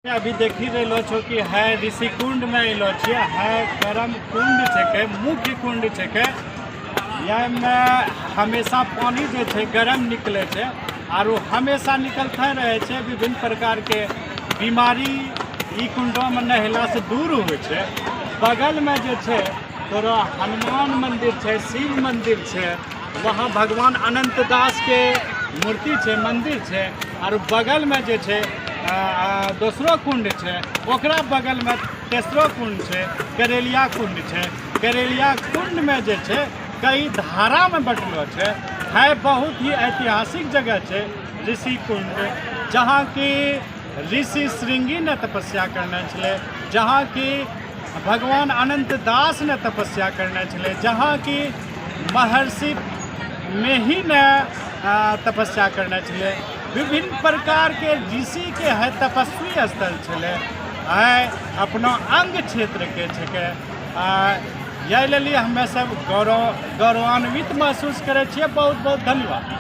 अभी देखी रहो छो कि है ऋषि कुंड में अलो छे, है गरम कुंड छे, मुख्य कुंड छे। में हमेशा पानी जो छे गरम निकले छे और हमेशा निकलते रहे छे। विभिन्न प्रकार के बीमारी ई कुंडों में नहला से दूर हुए छे। बगल में जो छे तोरा हनुमान मंदिर छे, शिव मंदिर छे, वहाँ भगवान अनंत दास के मूर्ति छे, मंदिर छे। और बगल में जो छे दूसरो कुंड छे, ओकरा बगल में तेसरो कुंड छे, करेलिया कुंड छे। करेलिया कुंड में जो छे कई धारा में बटलो छे। है बहुत ही ऐतिहासिक जगह छे ऋषि कुंड, जहाँ की ऋषि श्रृंगी ने तपस्या करने छले, जहाँ की भगवान अनंत दास ने तपस्या करने छले, जहाँ की महर्षि मेही ने तपस्या करने छले। विभिन्न प्रकार के ऋषि के है तपस्वी स्थल छले, है अपना अंग क्षेत्र के छके। यही लिए हमें सब गौरवान्वित महसूस करे छिए। बहुत बहुत धन्यवाद।